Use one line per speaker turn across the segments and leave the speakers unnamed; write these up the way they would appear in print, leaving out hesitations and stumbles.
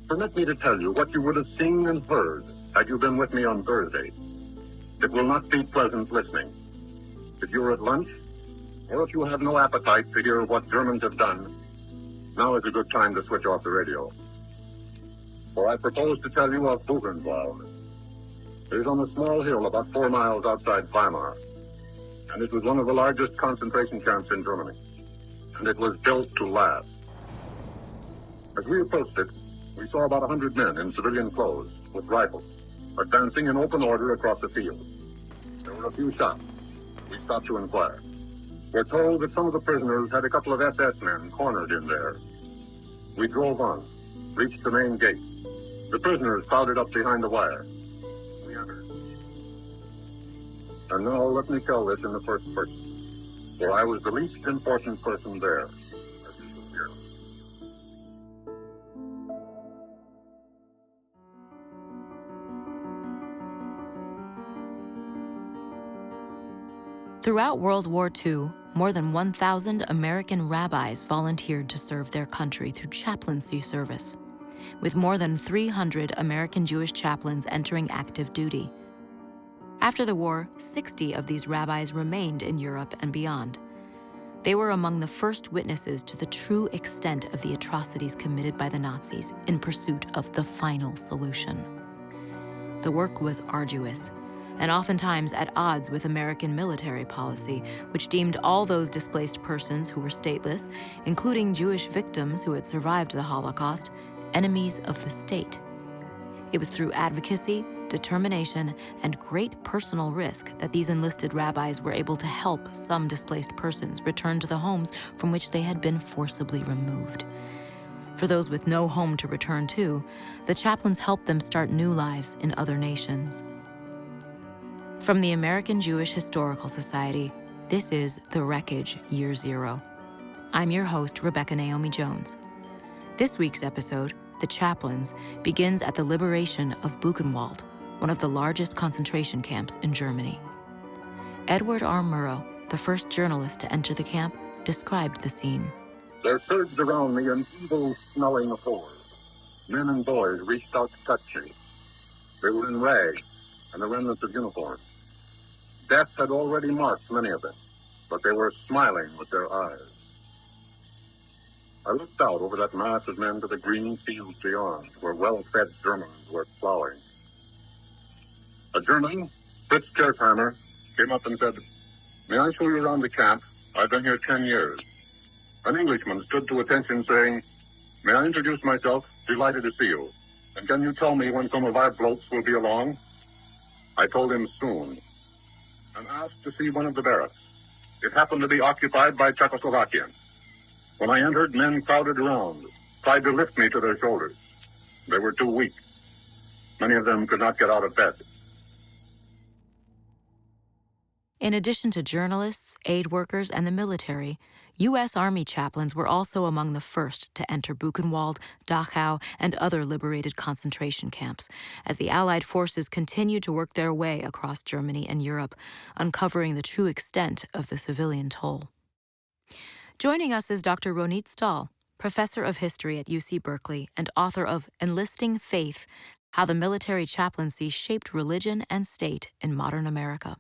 Permit me to tell you what you would have seen and heard had you been with me on Thursday. It will not be pleasant listening. If you're at lunch, or if you have no appetite to hear what Germans have done, now is a good time to switch off the radio. For I propose to tell you of Buchenwald. It is on a small hill about 4 miles outside Weimar, and it was one of the largest concentration camps in Germany, and it was built to last. As we approached it, we saw about 100 men in civilian clothes with rifles, advancing in open order across the field. There were a few shots. We stopped to inquire. We're told that some of the prisoners had a couple of SS men cornered in there. We drove on, reached the main gate. The prisoners crowded up behind the wire. We entered. And now let me tell this in the first person, for I was the least important person there, as you shall hear.
Throughout World War II, more than 1,000 American rabbis volunteered to serve their country through chaplaincy service, with more than 300 American Jewish chaplains entering active duty. After the war, 60 of these rabbis remained in Europe and beyond. They were among the first witnesses to the true extent of the atrocities committed by the Nazis in pursuit of the final solution. The work was arduous, and oftentimes at odds with American military policy, which deemed all those displaced persons who were stateless, including Jewish victims who had survived the Holocaust, enemies of the state. It was through advocacy, determination, and great personal risk that these enlisted rabbis were able to help some displaced persons return to the homes from which they had been forcibly removed. For those with no home to return to, the chaplains helped them start new lives in other nations. From the American Jewish Historical Society, this is The Wreckage, Year Zero. I'm your host, Rebecca Naomi Jones. This week's episode, The Chaplains, begins at the liberation of Buchenwald, one of the largest concentration camps in Germany. Edward R. Murrow, the first journalist to enter the camp, described the scene.
There surged around me an evil-smelling horde. Men and boys reached out to touch me. They were in rags and the remnants of uniforms. Death had already marked many of them, but they were smiling with their eyes. I looked out over that mass of men to the green fields beyond, where well-fed Germans were plowing. A German, Fritz Kersheimer, came up and said, "May I show you around the camp? I've been here 10 years. An Englishman stood to attention saying, "May I introduce myself? Delighted to see you. And can you tell me when some of our blokes will be along?" I told him soon, and asked to see one of the barracks. It happened to be occupied by Czechoslovakians. When I entered, men crowded around, tried to lift me to their shoulders. They were too weak. Many of them could not get out of bed.
In addition to journalists, aid workers, and the military, U.S. Army chaplains were also among the first to enter Buchenwald, Dachau, and other liberated concentration camps, as the Allied forces continued to work their way across Germany and Europe, uncovering the true extent of the civilian toll. Joining us is Dr. Ronit Stahl, professor of history at UC Berkeley and author of Enlisting Faith: How the Military Chaplaincy Shaped Religion and State in Modern America.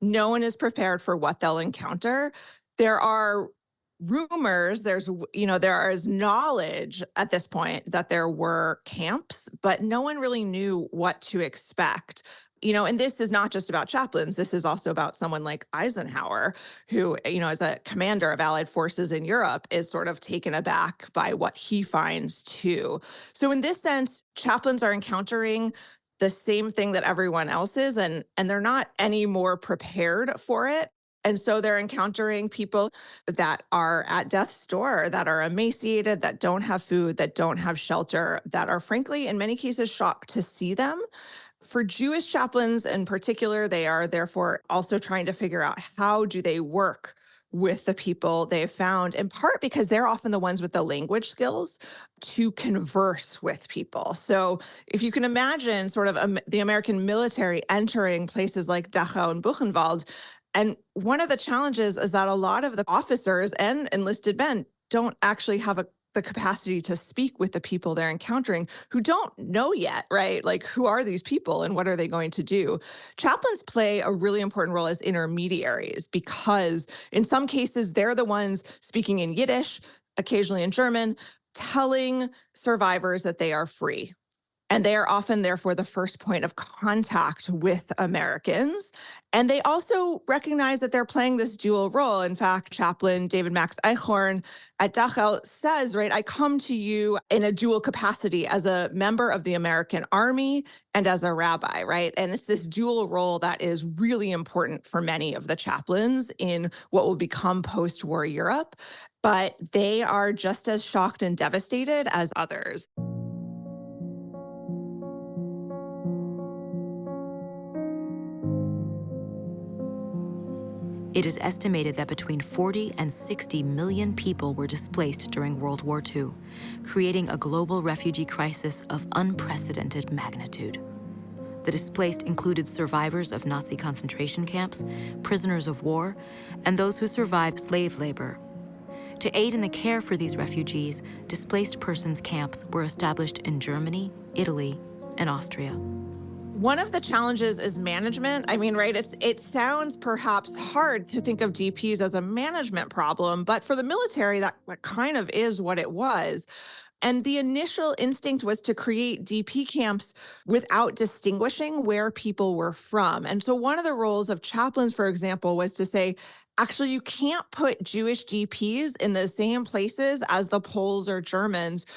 No one is prepared for what they'll encounter. There are rumors, there is knowledge at this point that there were camps, but no one really knew what to expect. And this is not just about chaplains. This is also about someone like Eisenhower, who, as a commander of Allied forces in Europe, is sort of taken aback by what he finds too. So in this sense, chaplains are encountering the same thing that everyone else is, and they're not any more prepared for it. And so they're encountering people that are at death's door, that are emaciated, that don't have food, that don't have shelter, that are frankly, in many cases, shocked to see them. For Jewish chaplains in particular, they are therefore also trying to figure out how do they work with the people they've found, in part because they're often the ones with the language skills to converse with people. So if you can imagine sort of the American military entering places like Dachau and Buchenwald, and one of the challenges is that a lot of the officers and enlisted men don't actually have a the capacity to speak with the people they're encountering who don't know yet, right? Like, who are these people and what are they going to do? Chaplains play a really important role as intermediaries because in some cases, they're the ones speaking in Yiddish, occasionally in German, telling survivors that they are free. And they are often, therefore, the first point of contact with Americans. And they also recognize that they're playing this dual role. In fact, Chaplain David Max Eichhorn at Dachau says, right, I come to you in a dual capacity as a member of the American Army and as a rabbi, right? And it's this dual role that is really important for many of the chaplains in what will become post-war Europe. But they are just as shocked and devastated as others.
It is estimated that between 40 and 60 million people were displaced during World War II, creating a global refugee crisis of unprecedented magnitude. The displaced included survivors of Nazi concentration camps, prisoners of war, and those who survived slave labor. To aid in the care for these refugees, displaced persons camps were established in Germany, Italy, and Austria.
One of the challenges is management. I mean, right, it sounds perhaps hard to think of DPs as a management problem, but for the military, that kind of is what it was. And the initial instinct was to create DP camps without distinguishing where people were from. And so one of the roles of chaplains, for example, was to say, actually, you can't put Jewish DPs in the same places as the Poles or Germans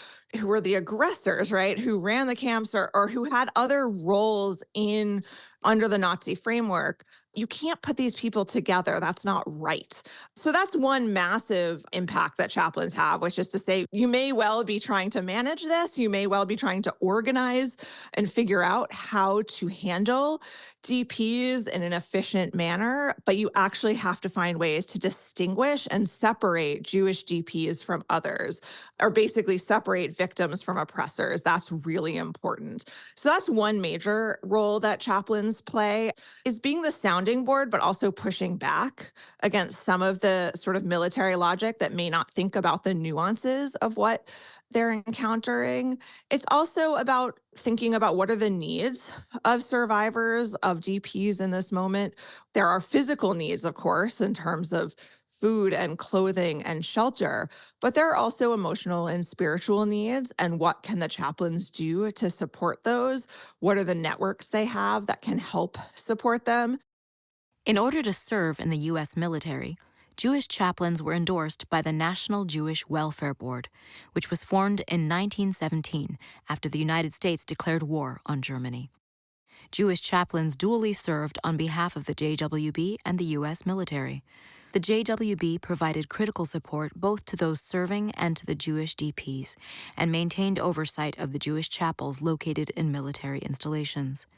who were the aggressors, right? Who ran the camps or who had other roles in under the Nazi framework. You can't put these people together. That's not right. So that's one massive impact that chaplains have, which is to say, you may well be trying to manage this. You may well be trying to organize and figure out how to handle DPs in an efficient manner, but you actually have to find ways to distinguish and separate Jewish DPs from others, or basically separate victims from oppressors. That's really important. So that's one major role that chaplains play, is being the sounding board, but also pushing back against some of the sort of military logic that may not think about the nuances of what they're encountering. It's also about thinking about what are the needs of survivors of DPs in this moment. There are physical needs, of course, in terms of food and clothing and shelter, but there are also emotional and spiritual needs. And what can the chaplains do to support those? What are the networks they have that can help support them?
In order to serve in the U.S. military, Jewish chaplains were endorsed by the National Jewish Welfare Board, which was formed in 1917 after the United States declared war on Germany. Jewish chaplains dually served on behalf of the JWB and the U.S. military. The JWB provided critical support both to those serving and to the Jewish DPs, and maintained oversight of the Jewish chapels located in military installations.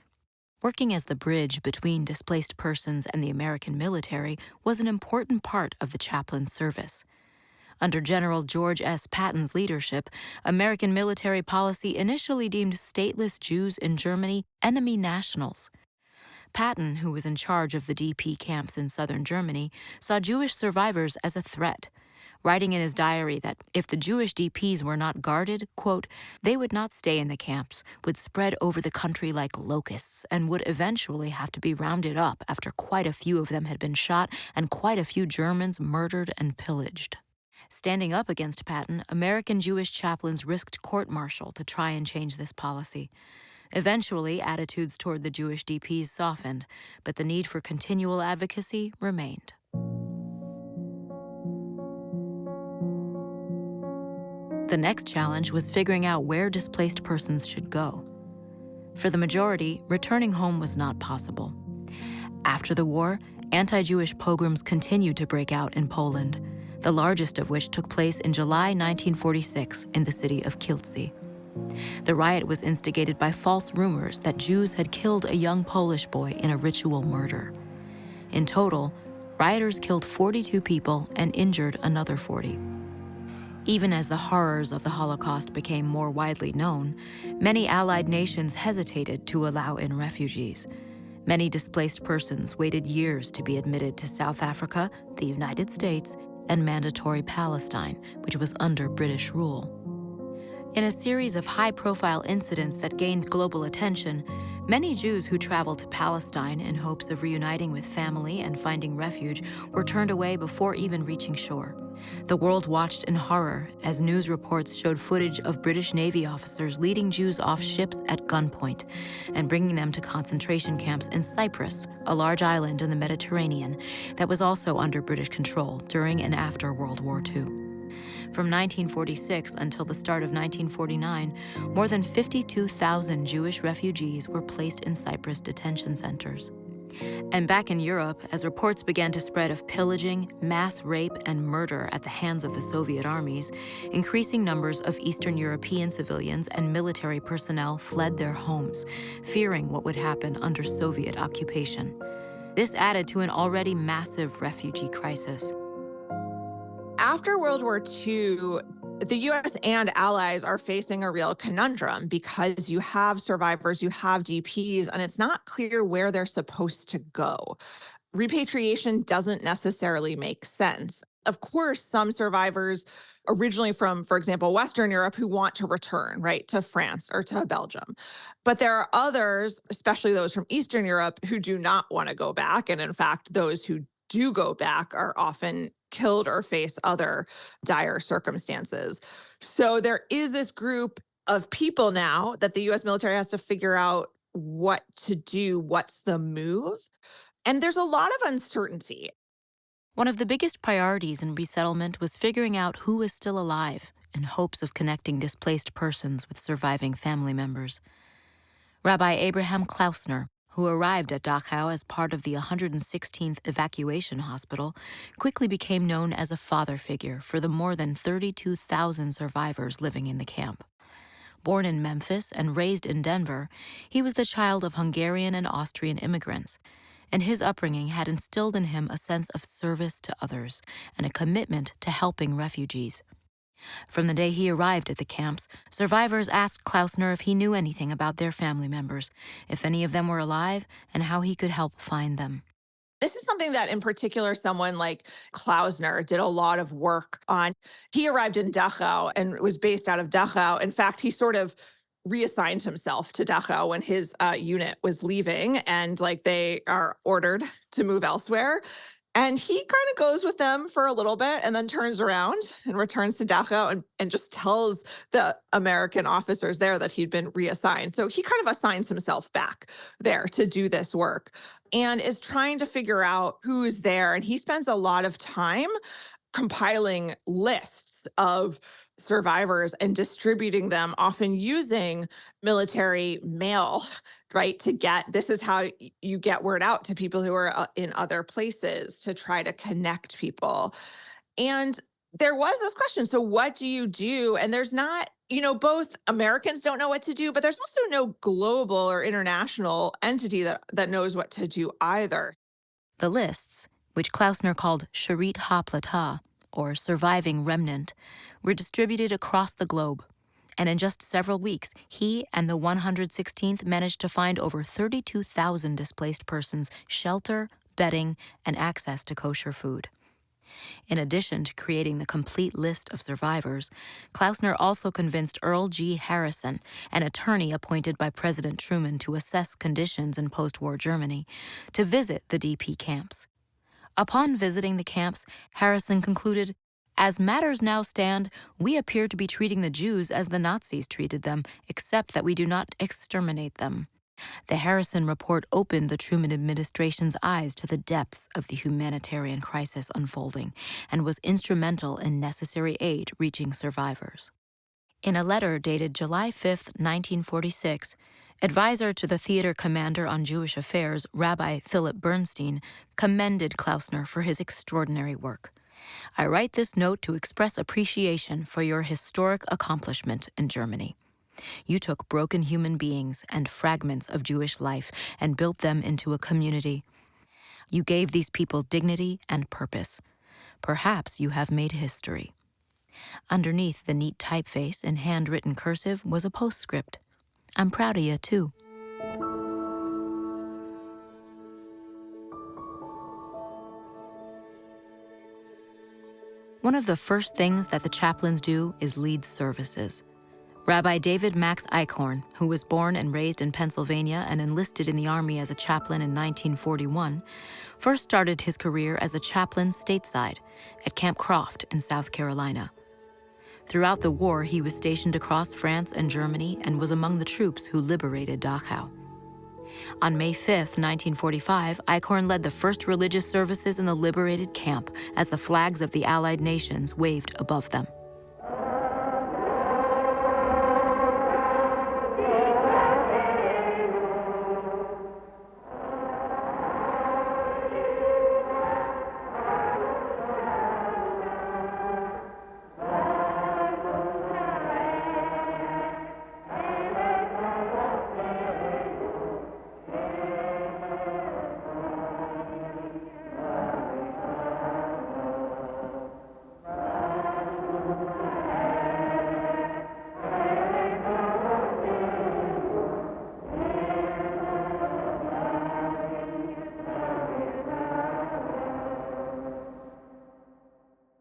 Working as the bridge between displaced persons and the American military was an important part of the chaplain service. Under General George S. Patton's leadership, American military policy initially deemed stateless Jews in Germany enemy nationals. Patton, who was in charge of the DP camps in southern Germany, saw Jewish survivors as a threat, writing in his diary that if the Jewish DPs were not guarded, quote, they would not stay in the camps, would spread over the country like locusts, and would eventually have to be rounded up after quite a few of them had been shot and quite a few Germans murdered and pillaged. Standing up against Patton, American Jewish chaplains risked court-martial to try and change this policy. Eventually, attitudes toward the Jewish DPs softened, but the need for continual advocacy remained. The next challenge was figuring out where displaced persons should go. For the majority, returning home was not possible. After the war, anti-Jewish pogroms continued to break out in Poland, the largest of which took place in July 1946 in the city of Kielce. The riot was instigated by false rumors that Jews had killed a young Polish boy in a ritual murder. In total, rioters killed 42 people and injured another 40. Even as the horrors of the Holocaust became more widely known, many Allied nations hesitated to allow in refugees. Many displaced persons waited years to be admitted to South Africa, the United States, and Mandatory Palestine, which was under British rule. In a series of high-profile incidents that gained global attention, many Jews who traveled to Palestine in hopes of reuniting with family and finding refuge were turned away before even reaching shore. The world watched in horror as news reports showed footage of British Navy officers leading Jews off ships at gunpoint and bringing them to concentration camps in Cyprus, a large island in the Mediterranean that was also under British control during and after World War II. From 1946 until the start of 1949, more than 52,000 Jewish refugees were placed in Cyprus detention centers. And back in Europe, as reports began to spread of pillaging, mass rape, and murder at the hands of the Soviet armies, increasing numbers of Eastern European civilians and military personnel fled their homes, fearing what would happen under Soviet occupation. This added to an already massive refugee crisis.
After World War II, the US and allies are facing a real conundrum because you have survivors, you have DPs, and it's not clear where they're supposed to go. Repatriation doesn't necessarily make sense. Of course, some survivors originally from, for example, Western Europe who want to return, right, to France or to Belgium. But there are others, especially those from Eastern Europe, who do not want to go back. And in fact, those who do go back are often killed or face other dire circumstances. So there is this group of people now that the US military has to figure out what to do, what's the move. And there's a lot of uncertainty.
One of the biggest priorities in resettlement was figuring out who was still alive in hopes of connecting displaced persons with surviving family members. Rabbi Abraham Klausner, who arrived at Dachau as part of the 116th Evacuation Hospital, quickly became known as a father figure for the more than 32,000 survivors living in the camp. Born in Memphis and raised in Denver, he was the child of Hungarian and Austrian immigrants, and his upbringing had instilled in him a sense of service to others and a commitment to helping refugees. From the day he arrived at the camps, survivors asked Klausner if he knew anything about their family members, if any of them were alive, and how he could help find them.
This is something that, in particular, someone like Klausner did a lot of work on. He arrived in Dachau and was based out of Dachau. In fact, he sort of reassigned himself to Dachau when his unit was leaving, and like they are ordered to move elsewhere. And he kind of goes with them for a little bit and then turns around and returns to Dachau and just tells the American officers there that he'd been reassigned. So he kind of assigns himself back there to do this work and is trying to figure out who's there. And he spends a lot of time compiling lists of survivors and distributing them, often using military mail, right? This is how you get word out to people who are in other places to try to connect people. And there was this question. So what do you do? And there's not, both Americans don't know what to do, but there's also no global or international entity that knows what to do either.
The lists, which Klausner called Sharit HaPlata, or Surviving Remnant, were distributed across the globe. And in just several weeks, he and the 116th managed to find over 32,000 displaced persons shelter, bedding, and access to kosher food. In addition to creating the complete list of survivors, Klausner also convinced Earl G. Harrison, an attorney appointed by President Truman to assess conditions in post-war Germany, to visit the DP camps. Upon visiting the camps, Harrison concluded, "As matters now stand, we appear to be treating the Jews as the Nazis treated them, except that we do not exterminate them." The Harrison report opened the Truman administration's eyes to the depths of the humanitarian crisis unfolding and was instrumental in necessary aid reaching survivors. In a letter dated July 5, 1946, advisor to the theater commander on Jewish affairs, Rabbi Philip Bernstein, commended Klausner for his extraordinary work. "I write this note to express appreciation for your historic accomplishment in Germany. You took broken human beings and fragments of Jewish life and built them into a community. You gave these people dignity and purpose. Perhaps you have made history." Underneath the neat typeface in handwritten cursive was a postscript. "I'm proud of you, too." One of the first things that the chaplains do is lead services. Rabbi David Max Eichhorn, who was born and raised in Pennsylvania and enlisted in the Army as a chaplain in 1941, first started his career as a chaplain stateside at Camp Croft in South Carolina. Throughout the war, he was stationed across France and Germany and was among the troops who liberated Dachau. On May 5, 1945, Eichhorn led the first religious services in the liberated camp as the flags of the Allied nations waved above them.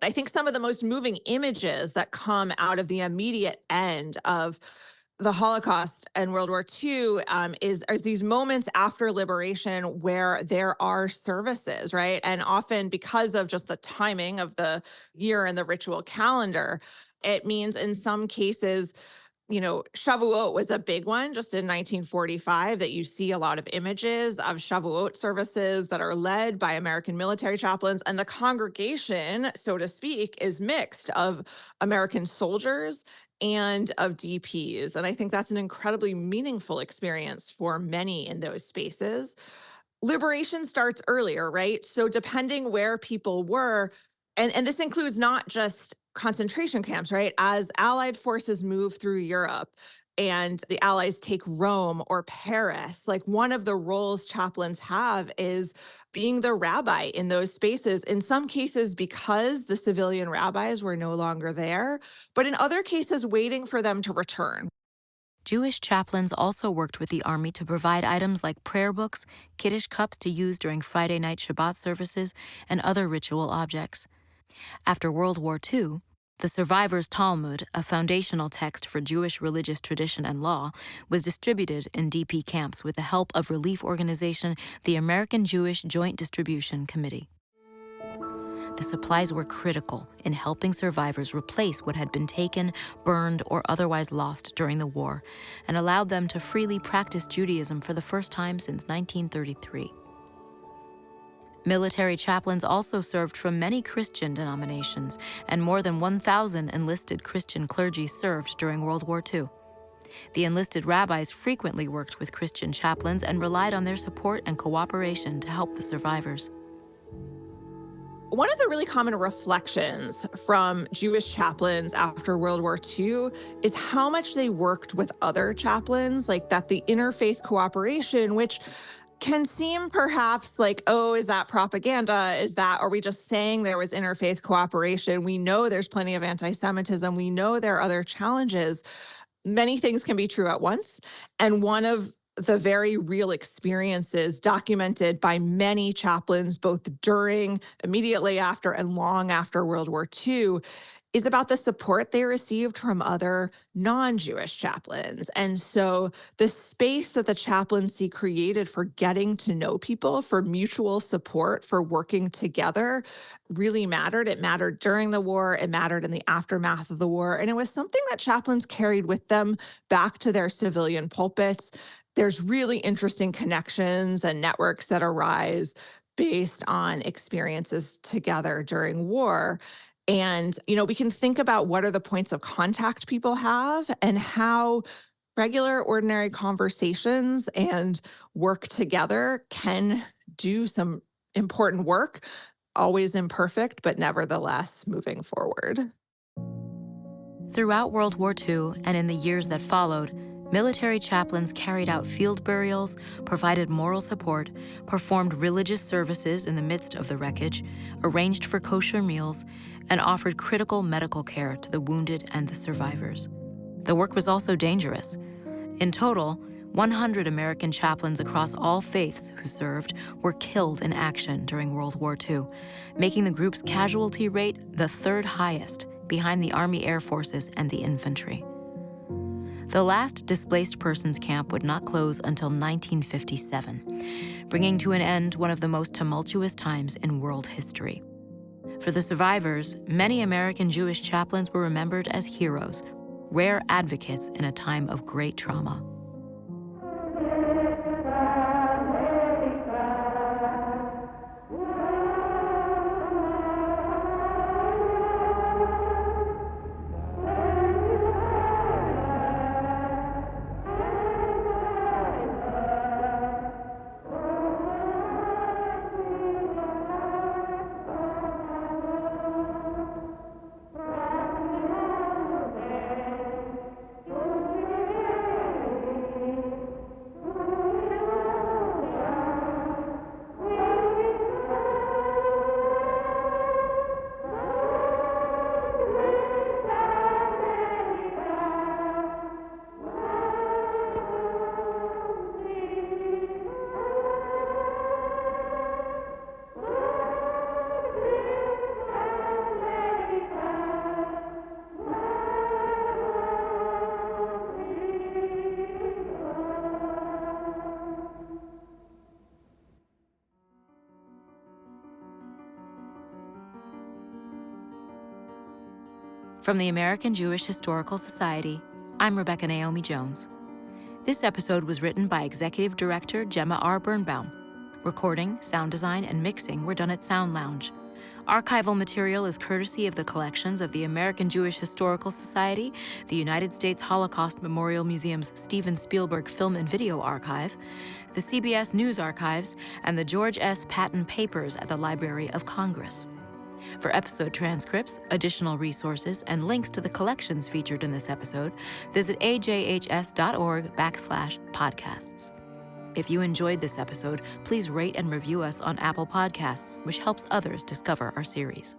I think some of the most moving images that come out of the immediate end of the Holocaust and World War II is these moments after liberation where there are services, right? And often because of just the timing of the year and the ritual calendar, it means in some cases, Shavuot was a big one just in 1945 that you see a lot of images of Shavuot services that are led by American military chaplains. And the congregation, so to speak, is mixed of American soldiers and of DPs. And I think that's an incredibly meaningful experience for many in those spaces. Liberation starts earlier, right? So depending where people were, and this includes not just concentration camps, right? As Allied forces move through Europe and the Allies take Rome or Paris, like one of the roles chaplains have is being the rabbi in those spaces, in some cases because the civilian rabbis were no longer there, but in other cases waiting for them to return.
Jewish chaplains also worked with the Army to provide items like prayer books, Kiddush cups to use during Friday night Shabbat services, and other ritual objects. After World War II, the Survivors' Talmud, a foundational text for Jewish religious tradition and law, was distributed in DP camps with the help of relief organization the American Jewish Joint Distribution Committee. The supplies were critical in helping survivors replace what had been taken, burned, or otherwise lost during the war, and allowed them to freely practice Judaism for the first time since 1933. Military chaplains also served from many Christian denominations, and more than 1,000 enlisted Christian clergy served during World War II. The enlisted rabbis frequently worked with Christian chaplains and relied on their support and cooperation to help the survivors.
One of the really common reflections from Jewish chaplains after World War II is how much they worked with other chaplains, like that the interfaith cooperation, which can seem perhaps like, oh, is that propaganda? Are we just saying there was interfaith cooperation? We know there's plenty of anti-Semitism. We know there are other challenges. Many things can be true at once. And one of the very real experiences documented by many chaplains, both during, immediately after, and long after World War II, is about the support they received from other non-Jewish chaplains. And so the space that the chaplaincy created for getting to know people, for mutual support, for working together really mattered. It mattered during the war. It mattered in the aftermath of the war. And it was something that chaplains carried with them back to their civilian pulpits. There's really interesting connections and networks that arise based on experiences together during war. And, we can think about what are the points of contact people have and how regular, ordinary conversations and work together can do some important work, always imperfect, but nevertheless moving forward.
Throughout World War II and in the years that followed, military chaplains carried out field burials, provided moral support, performed religious services in the midst of the wreckage, arranged for kosher meals, and offered critical medical care to the wounded and the survivors. The work was also dangerous. In total, 100 American chaplains across all faiths who served were killed in action during World War II, making the group's casualty rate the third highest, behind the Army Air Forces and the infantry. The last displaced persons camp would not close until 1957, bringing to an end one of the most tumultuous times in world history. For the survivors, many American Jewish chaplains were remembered as heroes, rare advocates in a time of great trauma. From the American Jewish Historical Society, I'm Rebecca Naomi Jones. This episode was written by Executive Director Gemma R. Birnbaum. Recording, sound design, and mixing were done at Sound Lounge. Archival material is courtesy of the collections of the American Jewish Historical Society, the United States Holocaust Memorial Museum's Steven Spielberg Film and Video Archive, the CBS News Archives, and the George S. Patton Papers at the Library of Congress. For episode transcripts, additional resources, and links to the collections featured in this episode, visit ajhs.org/podcasts. If you enjoyed this episode, please rate and review us on Apple Podcasts, which helps others discover our series.